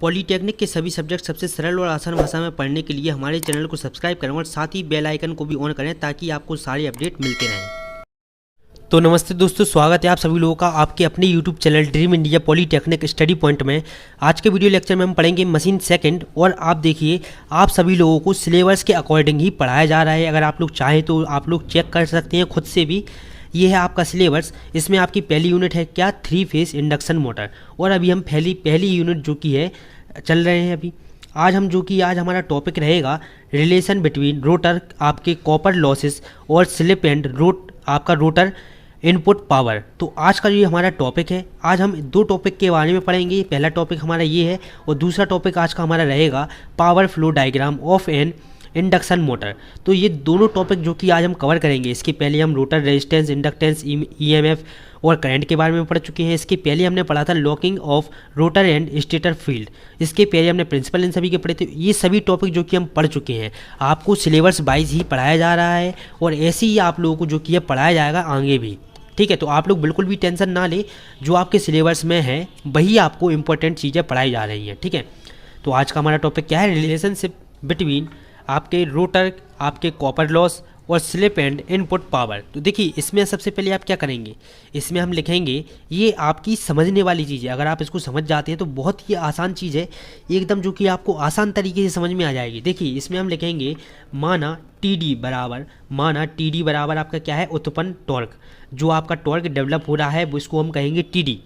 Polytechnic के सभी subject सबसे सरल और आसान भाषा में पढ़ने के लिए हमारे चैनल को सब्सक्राइब करें और साथ ही बेल आइकन को भी ऑन करें ताकि आपको सारे अपडेट मिलते रहें। तो नमस्ते दोस्तों, स्वागत है आप सभी लोगों का आपके अपने YouTube channel dream India polytechnic study point में। आज के वीडियो लेक्चर में हम पढ़ेंगे मशीन सेकंड और आप देखिए आप सभी लोगों को सिलेबस के अकॉर्डिंग ही पढ़ाया जा रहा है। अगर आप लोग चाहें तो आप लोग चेक कर सकते हैं खुद से भी। ये है आपका सिलेबस। इसमें आपकी पहली यूनिट है क्या, 3 फेज इंडक्शन मोटर। और अभी हम पहली यूनिट जो कि है चल रहे हैं अभी। आज हमारा टॉपिक रहेगा रिलेशन बिटवीन रोटर आपके कॉपर लॉसेस और slip and rotor input power. तो आज का जो हमारा टॉपिक है, आज हम दो टॉपिक के बारे में पढ़ेंगे। पहला टॉपिक हमारा ये है और दूसरा टॉपिक आज का हमारा रहेगा power flow diagram of N induction motor. तो ये दोनों टॉपिक जो कि आज हम कवर करेंगे। इसके पहले हम रोटर रेजिस्टेंस, इंडक्टेंस, ईएमएफ और करंट के बारे में पढ़ चुके हैं। इसके पहले हमने पढ़ा था locking of rotor and stator field. इसके पहले हमने प्रिंसिपल इन सभी के पढ़े थे। ये सभी टॉपिक जो कि हम पढ़ चुके हैं। आपको सिलेबस वाइज ही पढ़ाया जा रहा है और ऐसे ही आप लोगों को जो कि पढ़ाया जाएगा आगे भी। ठीक है, तो आप लोग बिल्कुल भी टेंशन ना ले, जो आपके सिलेबस में है वही आपको इंपॉर्टेंट चीज़ें पढ़ाई जा रही हैं। ठीक है, तो आज का हमारा टॉपिक क्या है, रिलेशनशिप बिटवीन आपके रोटर, आपके कॉपर लॉस और स्लिप एंड इनपुट पावर। तो देखिए इसमें सबसे पहले आप क्या करेंगे, इसमें हम लिखेंगे, ये आपकी समझने वाली चीज़ है। अगर आप इसको समझ जाते हैं तो बहुत ही आसान चीज़ है एकदम, जो कि आपको आसान तरीके से समझ में आ जाएगी। देखिए इसमें हम लिखेंगे माना टी डी बराबर आपका क्या है, उत्पन्न टॉर्क। जो आपका टॉर्क डेवलप हो रहा है वो इसको हम कहेंगे टी डी।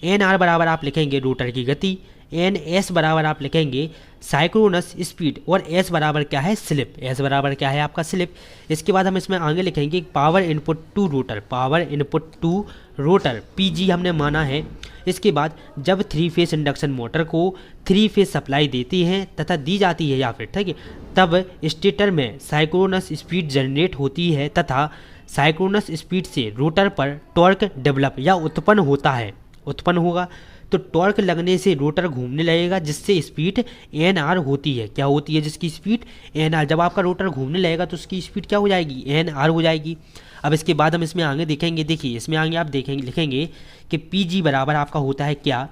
एन आर बराबर आप लिखेंगे रोटर की गति। एन एस बराबर आप लिखेंगे साइक्रोनस स्पीड। और एस बराबर क्या है, स्लिप। एस बराबर क्या है आपका, स्लिप। इसके बाद हम इसमें आगे लिखेंगे power input to rotor PG हमने माना है। इसके बाद जब 3 फेज इंडक्शन मोटर को 3 फेज सप्लाई देती है तथा दी जाती है या फिर, ठीक है, तब स्टेटर में साइक्रोनस स्पीड जनरेट होती है तथा साइक्रोनस स्पीड से रोटर पर टॉर्क डेवलप या उत्पन्न होगा। तो टॉर्क लगने से रोटर घूमने लगेगा जिससे स्पीड एन आर होती है। क्या होती है, जिसकी स्पीड एन आर। जब आपका रोटर घूमने लगेगा तो उसकी स्पीड क्या हो जाएगी, एन आर हो जाएगी। अब इसके बाद हम इसमें आगे देखेंगे, देखिए इसमें आगे आप लिखेंगे कि पी जी बराबर आपका होता है क्या,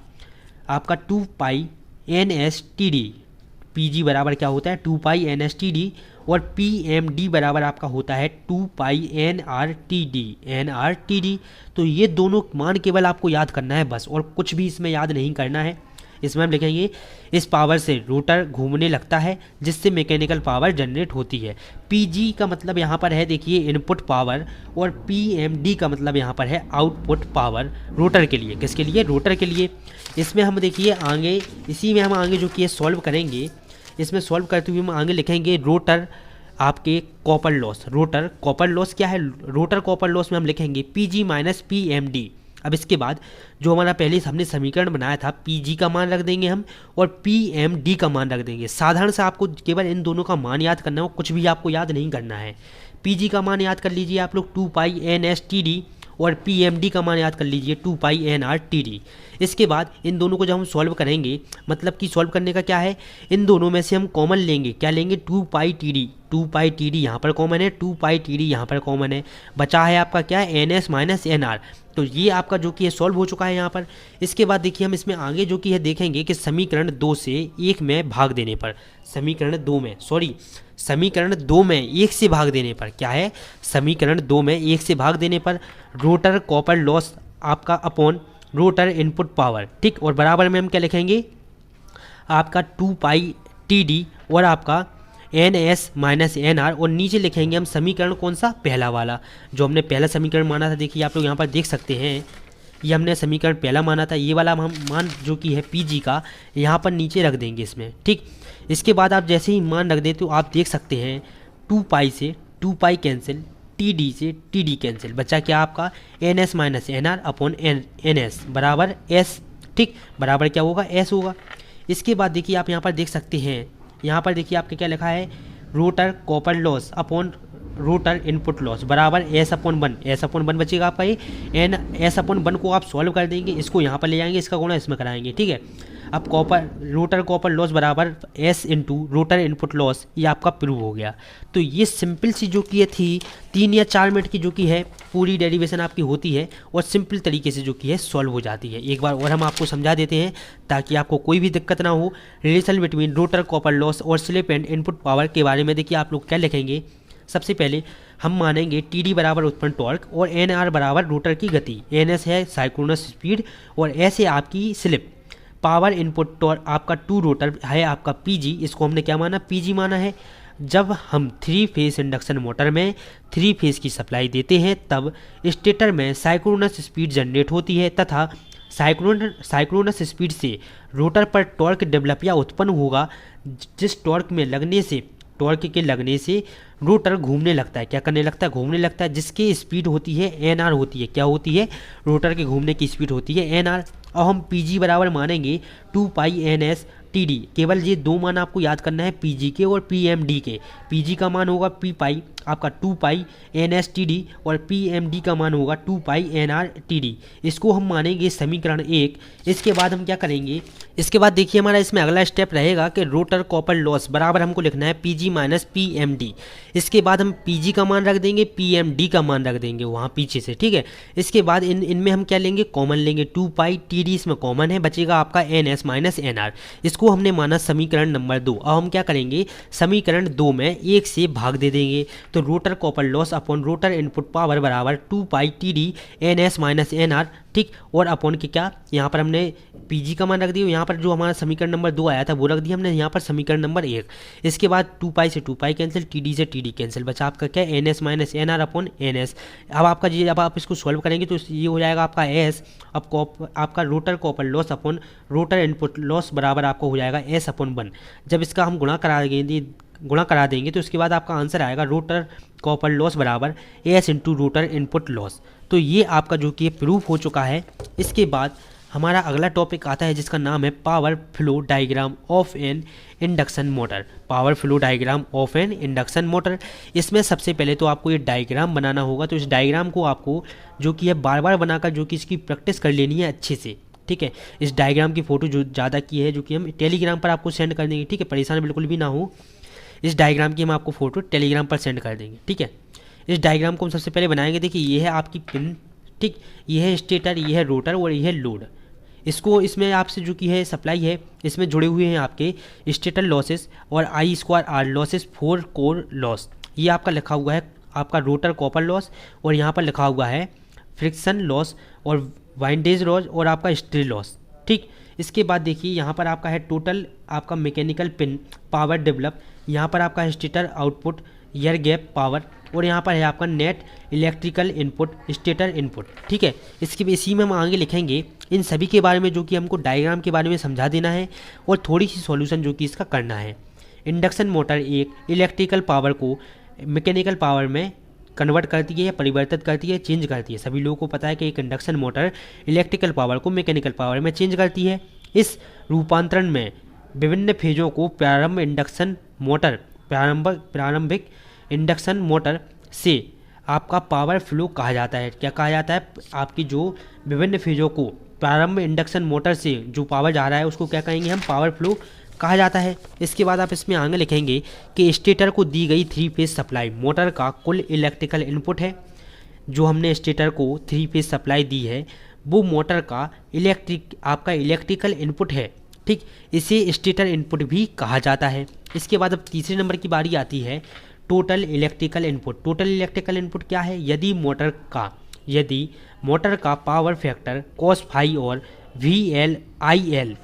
आपका 2 pi N S T D. P G बराबर क्या होता है, 2 pi N S T D. और पी एम डी बराबर आपका होता है 2 pi N R T D. तो ये दोनों मान केवल आपको याद करना है बस, और कुछ भी इसमें याद नहीं करना है। इसमें हम लिखेंगे इस पावर से रोटर घूमने लगता है जिससे मैकेनिकल पावर जनरेट होती है। पी जी का मतलब यहाँ पर है, देखिए, इनपुट पावर। और पी एम डी का मतलब यहाँ पर है आउटपुट पावर रोटर के लिए। किसके लिए, रोटर के लिए। इसमें हम देखिए आगे, इसी में हम आगे जो कि सॉल्व करेंगे, इसमें सॉल्व करते हुए हम आगे लिखेंगे रोटर आपके copper loss. Rotor copper loss क्या है, रोटर कॉपर लॉस में हम लिखेंगे पीजी माइनस पीएमडी। अब इसके बाद जो हमारा पहले हमने समीकरण बनाया था, पीजी का मान रख देंगे हम और पीएमडी का मान रख देंगे। साधारण से आपको केवल इन दोनों का मान याद करना है, कुछ भी आपको याद नहीं करना है। पीजी का मान याद कर लीजिए आप लोग 2 pi N S T D और पीएमडी का मान याद कर लीजिए 2 pi N R T D. इसके बाद इन दोनों को जब हम सॉल्व करेंगे, मतलब कि सॉल्व करने का क्या है, इन दोनों में से हम कॉमन लेंगे। क्या लेंगे, 2 पाई टी डी यहाँ पर कॉमन है, 2 पाई टी डी यहाँ पर कॉमन है। बचा है आपका क्या है, N S minus N R. तो ये आपका जो कि है सॉल्व हो चुका है यहाँ पर। इसके बाद देखिए हम इसमें आगे जो कि है देखेंगे कि समीकरण 2 से 1 में भाग देने पर, समीकरण 2 में 1 से भाग देने पर क्या है, समीकरण 2 में 1 से भाग देने पर रोटर कॉपर लॉस आपका अपॉन रोटर इनपुट पावर। ठीक, और बराबर में हम क्या लिखेंगे, आपका 2 पाई टी डी और आपका N S minus N R. और नीचे लिखेंगे हम समीकरण कौन सा, पहला वाला, जो हमने पहला समीकरण माना था। देखिए आप लोग यहाँ पर देख सकते हैं, ये हमने समीकरण पहला माना था। ये वाला हम मान जो कि है पीजी का यहाँ पर नीचे रख देंगे इसमें। ठीक, इसके बाद आप जैसे ही मान रख देते हो आप देख सकते हैं 2 पाई से 2 पाई कैंसिल, टी डी से टी डी कैंसिल, बचा क्या आपका N S minus N R upon N S बराबर एस। ठीक, बराबर क्या होगा, एस होगा। इसके बाद देखिए आप यहाँ पर देख सकते हैं, यहाँ पर देखिए आपके क्या लिखा है, rotor copper loss upon rotor input loss बराबर एस अपॉन 1 बचेगा आपका। ये एन एस अपॉन 1 को आप सॉल्व कर देंगे, इसको यहाँ पर ले जाएंगे, इसका गुणा इसमें कराएंगे। ठीक है, अब रोटर कॉपर लॉस बराबर S into rotor input loss, ये आपका प्रूव हो गया। तो ये सिंपल सी जो कि थी 3 या 4 मिनट की जो कि है पूरी डेरिवेशन आपकी होती है और सिंपल तरीके से जो कि है सॉल्व हो जाती है। एक बार और हम आपको समझा देते हैं ताकि आपको कोई भी दिक्कत ना हो। Relation between rotor copper loss और स्लिप एंड इनपुट पावर के बारे में देखिए आप लोग क्या लिखेंगे। सबसे पहले हम मानेंगे टी डी बराबर उत्पन्न टॉर्क और एन आर बराबर रोटर की गति, एन एस है साइक्रोनस स्पीड और एस है आपकी स्लिप। पावर इनपुट टॉर्क आपका टू रोटर है आपका पीजी, इसको हमने क्या माना, पीजी माना है। जब हम 3 फेस इंडक्शन मोटर में 3 फेस की सप्लाई देते हैं तब स्टेटर में साइक्रोनस स्पीड जनरेट होती है तथा साइक्रोनस स्पीड से रोटर पर टॉर्क डेवलप या उत्पन्न होगा, जिस टॉर्क के लगने से रोटर घूमने लगता है। क्या करने लगता है, घूमने लगता है, जिसकी स्पीड होती है एन आर होती है। क्या होती है, रोटर के घूमने की स्पीड होती है एन आर। और हम पीजी बराबर मानेंगे 2 pi N S T D. केवल ये 2 मान आपको याद करना है, पीजी के और पीएमडी के। पीजी का मान होगा पी पाई आपका 2 pi N S T D और पीएमडी का मान होगा 2 pi N R T D. इसको हम मानेंगे समीकरण 1। इसके बाद हम क्या करेंगे, इसके बाद देखिए हमारा इसमें अगला स्टेप रहेगा कि रोटर कॉपर लॉस बराबर हमको लिखना है पीजी माइनस पीएमडी। इसके बाद हम पीजी का मान रख देंगे, पीएमडी का मान रख देंगे वहाँ पीछे से, ठीक है। इसके बाद इनमें हम क्या लेंगे, कॉमन लेंगे, 2 पाई टी डी इसमें कॉमन है, बचेगा आपका N S minus N R. इसको हमने माना समीकरण नंबर 2। अब हम क्या करेंगे, समीकरण 2 में 1 से भाग दे देंगे। तो rotor copper loss upon rotor input power बराबर 2 pi T D N S minus N R, ठीक। और अपॉन के क्या, यहाँ पर हमने पीजी का मान रख दिया, यहाँ पर जो हमारा समीकरण नंबर 2 आया था वो रख दिया हमने यहाँ पर समीकरण नंबर 1। इसके बाद 2 पाई से 2 पाई कैंसिल, टी डी से टी डी कैंसिल, बचा आपका क्या, N S minus N R upon N S. अब आपका जी जब आप इसको सॉल्व करेंगे तो ये हो जाएगा आपका एस। अब आपका rotor copper loss upon rotor input loss बराबर आपका हो जाएगा एस अपॉन 1। जब इसका हम गुणा करा देंगे तो इसके बाद आपका आंसर आएगा रोटर कॉपर लॉस बराबर S into rotor input loss. तो ये आपका जो कि प्रूफ हो चुका है। इसके बाद हमारा अगला टॉपिक आता है जिसका नाम है power flow diagram of N induction motor. Power flow diagram of N induction motor, इसमें सबसे पहले तो आपको ये डायग्राम बनाना होगा। तो इस डायग्राम को आपको जो कि है बार बार बनाकर जो कि इसकी प्रैक्टिस कर लेनी है अच्छे से, ठीक है। इस डायग्राम की फ़ोटो जो ज़्यादा की है जो कि हम टेलीग्राम पर आपको सेंड कर देंगे, ठीक है, परेशान बिल्कुल भी ना हो। इस डायग्राम की हम आपको फ़ोटो टेलीग्राम पर सेंड कर देंगे, ठीक है। इस डायग्राम को हम सबसे पहले बनाएंगे। देखिए ये है आपकी पिन, ठीक, ये है स्टेटर, ये है रोटर और ये है लोड। इसमें आपसे जो कि है सप्लाई है, इसमें जुड़े हुए हैं आपके स्टेटर लॉसेस और I square R losses for core loss. ये आपका लिखा हुआ है आपका रोटर कॉपर लॉस और यहाँ पर लिखा हुआ है फ्रिक्शन लॉस और वाइंडेज लॉस और आपका स्ट्रे लॉस, ठीक। इसके बाद देखिए यहाँ पर आपका है टोटल आपका मैकेनिकल पिन पावर डेवलप, यहाँ पर आपका है stator output air gap power और यहाँ पर है आपका net electrical input stator input, ठीक है। इसी में हम आगे लिखेंगे इन सभी के बारे में जो कि हमको डायग्राम के बारे में समझा देना है और थोड़ी सी सॉल्यूशन जो कि इसका करना है। इंडक्शन मोटर एक इलेक्ट्रिकल पावर को मैकेनिकल पावर में कन्वर्ट करती है या परिवर्तित करती है, चेंज करती है। सभी लोगों को पता है कि एक इंडक्शन मोटर इलेक्ट्रिकल पावर को मैकेनिकल पावर में चेंज करती है। इस रूपांतरण में विभिन्न फेजों को प्रारंभिक इंडक्शन मोटर से आपका पावर फ्लो कहा जाता है। क्या कहा जाता है, आपकी जो विभिन्न फेजों को प्रारंभ इंडक्शन मोटर से जो पावर जा रहा है उसको क्या कहेंगे हम, पावर फ्लो कहा जाता है। इसके बाद आप इसमें आगे लिखेंगे कि स्टेटर को दी गई 3 फेज सप्लाई मोटर का कुल इलेक्ट्रिकल इनपुट है। जो हमने स्टेटर को 3 फेज सप्लाई दी है वो मोटर का इलेक्ट्रिकल इनपुट है, ठीक। इसे स्टेटर इनपुट भी कहा जाता है। इसके बाद अब तीसरे नंबर की बारी आती है total electrical input. Total electrical input क्या है, यदि मोटर का पावर फैक्टर cos फाई और VL/IL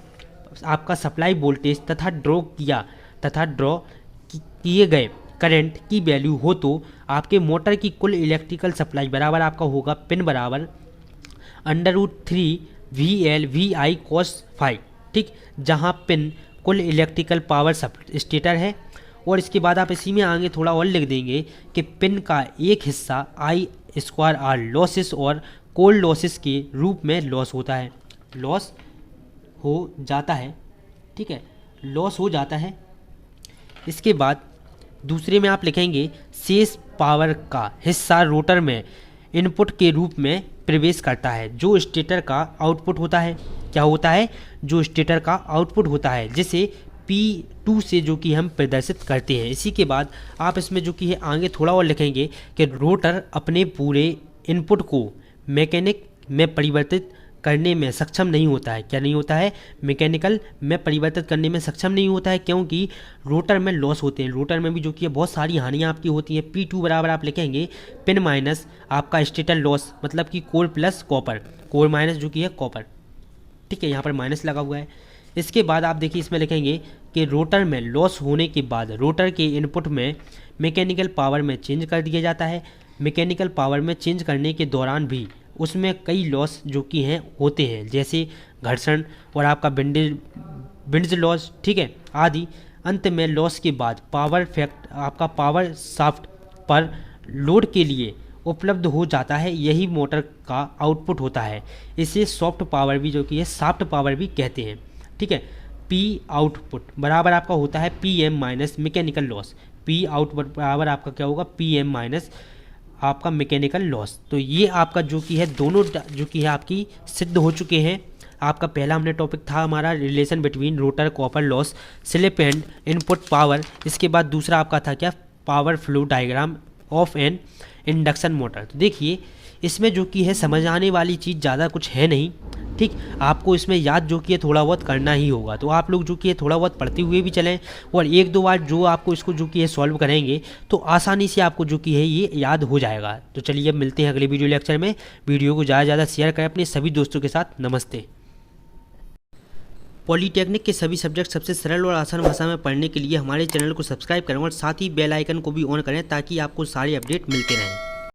आपका सप्लाई वोल्टेज तथा ड्रॉ किए गए करंट की वैल्यू हो तो आपके मोटर की कुल इलेक्ट्रिकल सप्लाई बराबर आपका होगा पिन बराबर √3 VL/VI cos फाई, ठीक, जहां पिन कुल इलेक्ट्रिकल पावर स्टेटर है। और इसके बाद आप इसी में आगे थोड़ा और लिख देंगे कि पिन का एक हिस्सा आई स्क्वायर आर लॉसेस और कोल लॉसेस के रूप में लॉस हो जाता है, ठीक है, लॉस हो जाता है। इसके बाद दूसरे में आप लिखेंगे शेष पावर का हिस्सा रोटर में इनपुट के रूप में प्रवेश करता है जो स्टेटर का आउटपुट होता है। क्या होता है, जो स्टेटर का आउटपुट होता है, जिसे P2 से जो कि हम प्रदर्शित करते हैं। इसी के बाद आप इसमें जो कि है आगे थोड़ा और लिखेंगे कि रोटर अपने पूरे इनपुट को मैकेनिक में परिवर्तित करने में सक्षम नहीं होता है। क्या नहीं होता है, मैकेनिकल में परिवर्तित करने में सक्षम नहीं होता है, क्योंकि रोटर में लॉस होते हैं। रोटर में भी जो कि बहुत सारी हानियाँ आपकी होती हैं। P2 बराबर आप लिखेंगे पिन माइनस आपका स्टेटर लॉस, मतलब कि core plus copper, core minus जो कि है कॉपर, ठीक है, यहाँ पर माइनस लगा हुआ है। इसके बाद आप देखिए इसमें लिखेंगे कि रोटर में लॉस होने के बाद रोटर के इनपुट में मैकेनिकल पावर में चेंज कर दिया जाता है। मैकेनिकल पावर में चेंज करने के दौरान भी उसमें कई लॉस जो कि हैं होते हैं, जैसे घर्षण और आपका विंड्स लॉस, ठीक है, आदि। अंत में लॉस के बाद पावर फैक्ट आपका पावर शाफ्ट पर लोड के लिए उपलब्ध हो जाता है, यही मोटर का आउटपुट होता है। इसे सॉफ्ट पावर भी जो कि है शाफ्ट पावर भी कहते हैं, ठीक है। P आउटपुट बराबर आपका होता है PM minus mechanical loss. P output बराबर आपका क्या होगा, PM माइनस आपका मैकेनिकल लॉस। तो ये आपका जो कि है दोनों जो कि है आपकी सिद्ध हो चुके हैं। आपका पहला हमने टॉपिक था हमारा relation between rotor copper loss, slip and input power. इसके बाद दूसरा आपका था क्या, power flow diagram of N induction motor. तो देखिए इसमें जो कि है समझ आने वाली चीज़ ज़्यादा कुछ है नहीं, ठीक। आपको इसमें याद जो कि है थोड़ा बहुत करना ही होगा। तो आप लोग जो कि है थोड़ा बहुत पढ़ते हुए भी चलें, और एक दो बार जो आपको इसको जो कि है सॉल्व करेंगे तो आसानी से आपको जो कि है ये याद हो जाएगा। तो चलिए अब मिलते हैं अगले वीडियो लेक्चर में। वीडियो को ज़्यादा से ज़्यादा शेयर करें अपने सभी दोस्तों के साथ। नमस्ते। पॉलीटेक्निक के सभी सब्जेक्ट सबसे सरल और आसान भाषा में पढ़ने के लिए हमारे चैनल को सब्सक्राइब करें और साथ ही बेल आइकन को भी ऑन करें, ताकि आपको सारे अपडेट मिलते रहें।